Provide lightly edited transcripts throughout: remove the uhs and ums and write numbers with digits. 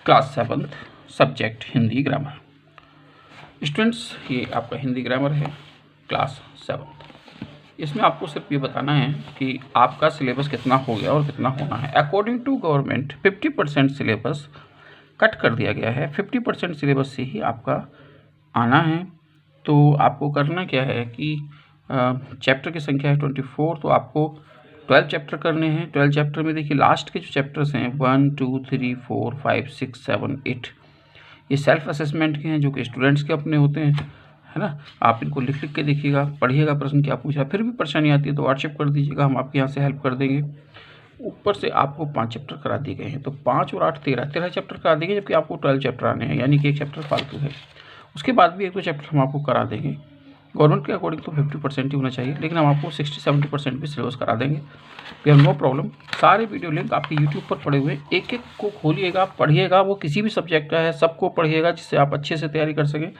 Class 7 subject Hindi grammar. Students, ये आपका Hindi grammar है क्लास 7। इसमें आपको सिर्फ ये बताना है कि आपका सिलेबस कितना हो गया और कितना होना है। According to government 50% syllabus cut कर दिया गया है। 50% सिलेबस से ही आपका आना है। तो आपको करना क्या है कि चैप्टर की संख्या है 24, तो आपको 12 चैप्टर करने हैं। 12 चैप्टर में देखिए लास्ट के जो चैप्टर्स हैं 1 2 3 4 5 6 7 8 ये सेल्फ असेसमेंट के हैं, जो कि स्टूडेंट्स के अपने होते हैं, है ना। आप इनको लिख के देखिएगा, पढ़िएगा प्रश्न क्या पूछा। फिर भी परेशानी आती है तो व्हाट्सएप कर दीजिएगा, हम आपके यहाँ से हेल्प कर देंगे। ऊपर से आपको 5 चैप्टर करा दिए गए हैं, तो 5 और 8 13 चैप्टर करा देंगे, जबकि आपको 12 चैप्टर आने हैं, यानी कि एक चैप्टर फालतू है। उसके बाद भी 1-2 चैप्टर हम आपको करा देंगे। गवर्नमेंट के अकॉर्डिंग तो 50% ही होना चाहिए, लेकिन हम आपको 60-70% भी सिलेबस करा देंगे। We have no problem. सारे वीडियो लिंक आपके यूट्यूब पर पड़े हुए, एक एक को खोलिएगा, पढ़िएगा। वो किसी भी सब्जेक्ट का है, सबको पढ़िएगा, जिससे आप अच्छे से तैयारी कर सकें।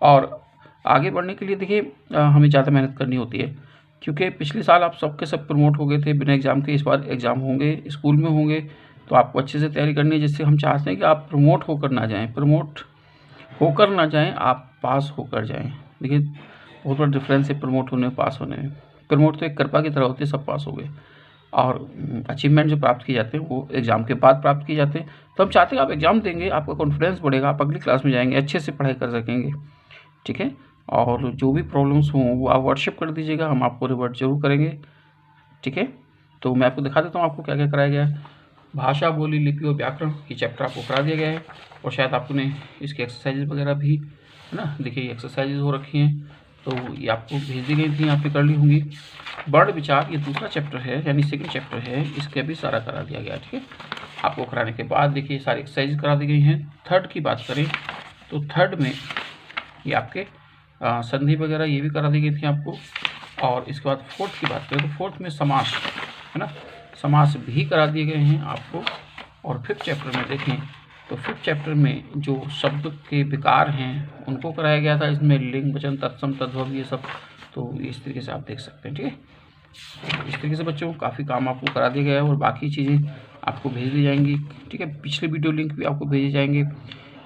और आगे बढ़ने के लिए देखिए हमें ज़्यादा मेहनत करनी होती है, क्योंकि पिछले साल आप सबके सब प्रमोट हो गए थे बिना एग्ज़ाम के। इस बार एग्ज़ाम होंगे, स्कूल में होंगे, तो आपको अच्छे से तैयारी करनी है, जिससे हम चाहते हैं कि आप प्रमोट होकर ना जाएँ, आप पास होकर जाएँ। देखिए बहुत बड़ा डिफरेंस है प्रमोट होने में, पास होने में। प्रमोट तो एक कृपा की तरह होती है, सब पास हो गए, और अचीवमेंट जो प्राप्त किए जाते हैं वो एग्ज़ाम के बाद प्राप्त किए जाते हैं। तो हम चाहते हैं आप एग्ज़ाम देंगे, आपका कॉन्फिडेंस बढ़ेगा, आप अगली क्लास में जाएंगे, अच्छे से पढ़ाई कर सकेंगे, ठीक है। और जो भी प्रॉब्लम्स हों वो आप व्हाट्सएप कर दीजिएगा, हम आपको रिवर्ट जरूर करेंगे, ठीक है। तो मैं आपको दिखा देता हूँ आपको क्या क्या कराया गया है। भाषा, बोली, लिपि और व्याकरण ये चैप्टर आपको करा दिया गया है, और शायद आपने इसके एक्सरसाइजेज वगैरह भी, है ना, देखिए एक्सरसाइजेज हो रखी हैं, तो ये आपको भेज दी गई थी, आपने कर ली होंगी। वर्ण विचार ये दूसरा चैप्टर है, यानी सेकंड चैप्टर है, इसके भी सारा करा दिया गया, ठीक है। आपको कराने के बाद देखिए सारी एक्सरसाइज करा दी गई हैं। थर्ड की बात करें तो थर्ड में ये आपके संधि वगैरह ये भी करा दी गई थी आपको। और इसके बाद फोर्थ की बात करें तो फोर्थ में समास, है ना, समास भी करा दिए गए हैं आपको। और फिफ्थ चैप्टर में देखें तो फिफ्थ चैप्टर में जो शब्द के विकार हैं उनको कराया गया था। इसमें लिंग, वचन, तत्सम, तद्भव ये सब, तो इस तरीके से आप देख सकते हैं, ठीक है। इस तरीके से बच्चों काफ़ी काम आपको करा दिया गया है, और बाकी चीज़ें आपको भेज दी जाएंगी, ठीक है। पिछले वीडियो लिंक भी आपको भेजे जाएंगे,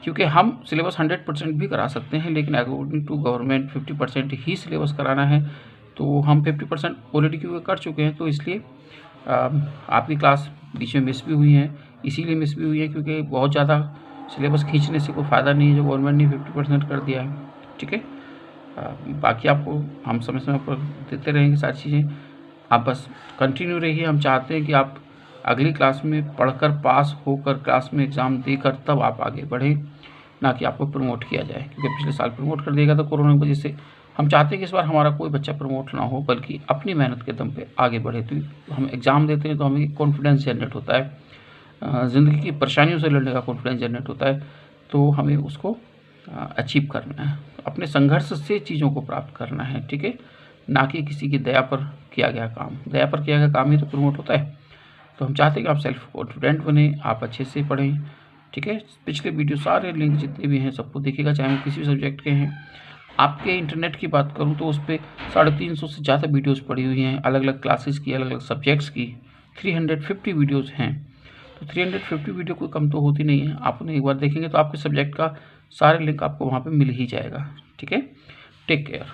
क्योंकि हम सिलेबस 100% भी करा सकते हैं, लेकिन अकॉर्डिंग टू गवर्नमेंट 50% ही सिलेबस कराना है। तो हम 50% ऑलरेडी क्योंकि कर चुके हैं, तो इसलिए आपकी क्लास बीच में मिस भी हुई है। इसीलिए मिस भी हुई है क्योंकि बहुत ज़्यादा सिलेबस खींचने से कोई फ़ायदा नहीं है, जो गवर्नमेंट ने 50% कर दिया है, ठीक है। बाकी आपको हम समय समय पर देते रहेंगे सारी चीज़ें, आप बस कंटिन्यू रहिए। हम चाहते हैं कि आप अगली क्लास में पढ़कर पास होकर क्लास में एग्ज़ाम देकर तब आप आगे बढ़ें, ना कि आपको प्रमोट किया जाए, क्योंकि पिछले साल प्रमोट कर दिया गया था कोरोना की वजह से। हम चाहते हैं कि इस बार हमारा कोई बच्चा प्रमोट ना हो, बल्कि अपनी मेहनत के दम पे आगे बढ़े। तो हम एग्ज़ाम देते हैं तो हमें कॉन्फिडेंस जनरेट होता है, ज़िंदगी की परेशानियों से लड़ने का कॉन्फिडेंस जनरेट होता है। तो हमें उसको अचीव करना है, अपने संघर्ष से चीज़ों को प्राप्त करना है, ठीक है, ना कि किसी की दया पर किया गया काम। दया पर किया गया काम ही तो प्रमोट होता है। तो हम चाहते हैं कि आप सेल्फ कॉन्फिडेंट बने, आप अच्छे से पढ़ें, ठीक है। पिछले वीडियो सारे लिंक जितने भी हैं सबको देखिएगा, चाहे वो किसी भी सब्जेक्ट के हैं। आपके इंटरनेट की बात करूं तो उस पर 350 से ज़्यादा वीडियोस पड़ी हुई हैं, अलग अलग क्लासेस की, अलग अलग सब्जेक्ट्स की। 350 वीडियोस हैं, तो 350 वीडियो कोई कम तो होती नहीं है। आप उन्हें एक बार देखेंगे तो आपके सब्जेक्ट का सारे लिंक आपको वहाँ पे मिल ही जाएगा, ठीक है। Take care.